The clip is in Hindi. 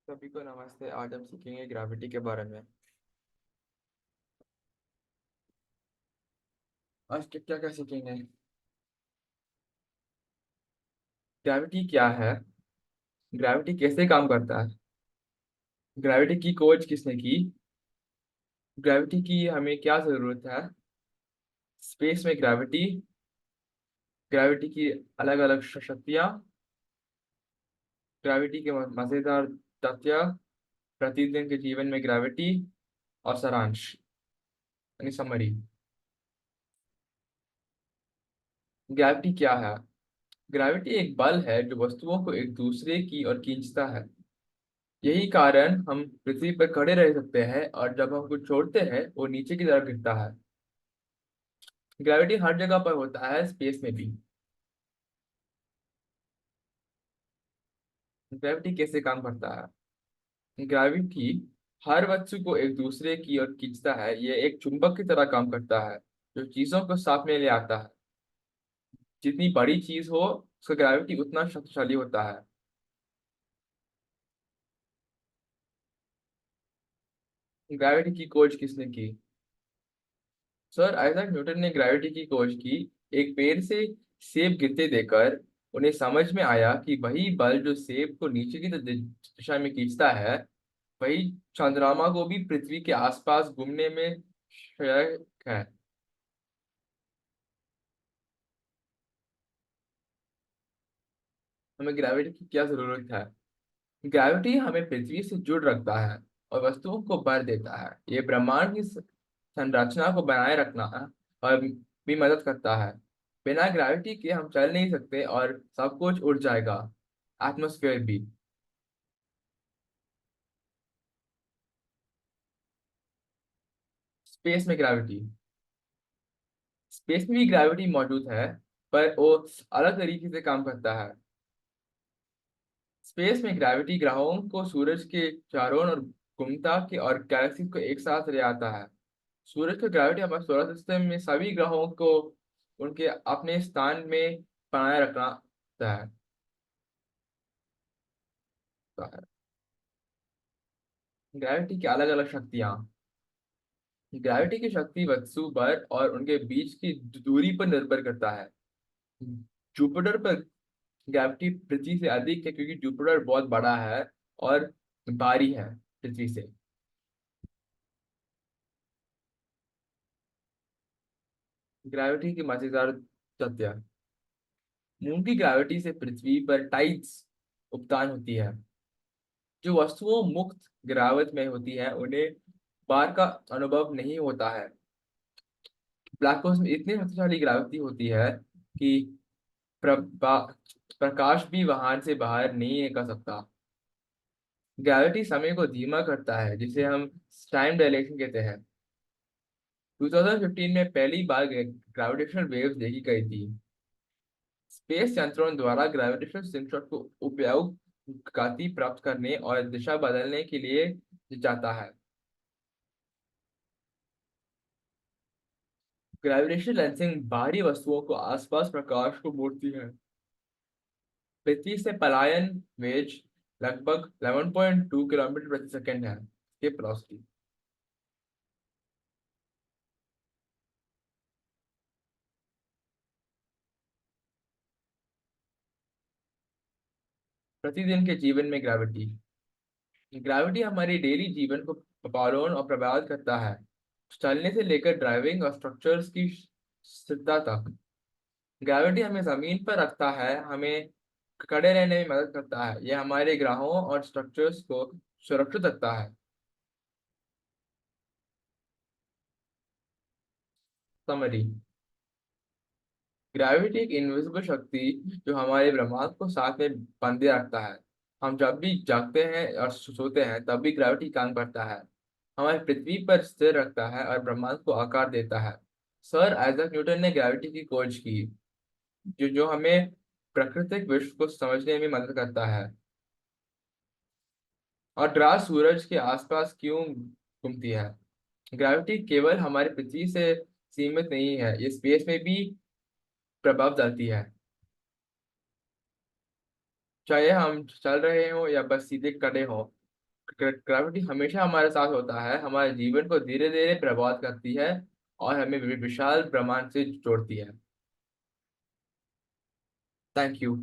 सभी को नमस्ते। आज हम सीखेंगे ग्रेविटी के बारे में। आज क्या क्या सीखेंगे? ग्रेविटी क्या है? ग्रेविटी कैसे काम करता है? ग्रेविटी की खोज किसने की? ग्रेविटी की हमें क्या जरूरत है? स्पेस में ग्रेविटी, ग्रेविटी की अलग अलग शक्तियाँ, ग्रेविटी के मजेदार तथ्य, प्रतिदिन के जीवन में ग्रेविटी और सारांश यानी समरी। ग्रेविटी क्या है? ग्रेविटी एक बल है जो वस्तुओं को एक दूसरे की ओर खींचता है। यही कारण हम पृथ्वी पर खड़े रह सकते हैं और जब हम कुछ छोड़ते हैं वो नीचे की तरफ गिरता है। ग्रेविटी हर जगह पर होता है, स्पेस में भी। ग्रेविटी कैसे काम करता है? ग्रेविटी हर वस्तु को एक दूसरे की ओर खींचता है। ये एक चुंबक की तरह काम करता है जो चीजों को साथ में ले आता है। जितनी बड़ी चीज हो उसका ग्रेविटी उतना शक्तिशाली होता है। ग्रेविटी की खोज किसने की? सर आइजैक न्यूटन ने ग्रेविटी की खोज की। एक पेड़ से सेब गिरते देखकर उन्हें समझ में आया कि वही बल जो सेब को नीचे की दिशा में खींचता है, वही चंद्रमा को भी पृथ्वी के आसपास घूमने में सहायक है। हमें ग्रेविटी की क्या जरूरत है? ग्रेविटी हमें पृथ्वी से जुड़ रखता है और वस्तुओं को भर देता है। ये ब्रह्मांड की संरचना को बनाए रखना और भी मदद करता है। बिना ग्रेविटी के हम चल नहीं सकते और सब कुछ उड़ जाएगा, एटमॉस्फेयर भी। स्पेस में ग्रेविटी, स्पेस में भी ग्रेविटी मौजूद है, पर वो अलग तरीके से काम करता है। स्पेस में ग्रेविटी ग्रहों को सूरज के चारों ओर घूमता के और गैलेक्सी को एक साथ ले आता है। सूरज का ग्रेविटी हमारे सोलर सिस्टम में सभी ग्रहों को उनके अपने स्थान में बनाए रखना होता है। ग्रेविटी की अलग अलग शक्तियां। ग्रेविटी की शक्ति वस्तु पर और उनके बीच की दूरी पर निर्भर करता है। जुपिटर पर ग्रेविटी पृथ्वी से अधिक है क्योंकि जुपिटर बहुत बड़ा है और भारी है पृथ्वी से। ग्रेविटी की मजेदार तथ्य। मून की ग्रेविटी से पृथ्वी पर टाइड्स उत्पन्न होती है। जो वस्तुओं मुक्त गिरावट में होती है उन्हें बार का अनुभव नहीं होता है। ब्लैक होल्स में इतनी शक्तिशाली ग्रेविटी होती है कि प्रकाश भी वहां से बाहर नहीं निकल सकता। ग्रेविटी समय को धीमा करता है जिसे हम टाइम डायलेशन कहते हैं। 2015 में पहली बार ग्रेविटेशनल वेव्स देखी गई थी। स्पेस यंत्रों द्वारा ग्रेविटेशनल स्लिंगशॉट को उपयोग गति प्राप्त करने और दिशा बदलने के लिए जाता है। ग्रेविटेशनल लेंसिंग बाहरी वस्तुओं को आसपास प्रकाश को मोड़ती है। पृथ्वी से पलायन वेग लगभग 11.2 किलोमीटर प्रति सेकंड है के वेलोसिटी। प्रतिदिन के जीवन में ग्रेविटी, ग्रेविटी हमारे डेली जीवन को पालन और प्रभावित करता है। चलने से लेकर ड्राइविंग और स्ट्रक्चर्स की स्थिरता तक। ग्रेविटी हमें जमीन पर रखता है, हमें खड़े रहने में मदद करता है। यह हमारे ग्रहों और स्ट्रक्चर्स को सुरक्षित रखता है। समरी। ग्रेविटी एक इनविजिबल शक्ति जो हमारे ब्रह्मांड को साथ में बांधे रखता है। हम जब भी जागते हैं और सोते हैं तब भी ग्रेविटी काम करता है। हमारी पृथ्वी पर स्थिर रखता है और ब्रह्मांड को आकार देता है। सर आइजैक न्यूटन ने ग्रेविटी की खोज की जो जो हमें प्राकृतिक विश्व को समझने में मदद करता है। और ग्रह सूरज के आसपास क्यों घूमती है? ग्रेविटी केवल हमारी पृथ्वी से सीमित नहीं है, ये स्पेस में भी प्रभाव डालती है। चाहे हम चल रहे हो या बस सीधे खड़े हो, ग्रेविटी हमेशा हमारे साथ होता है, हमारे जीवन को धीरे धीरे प्रभावित करती है और हमें विशाल ब्रह्मांड से जोड़ती है। Thank you.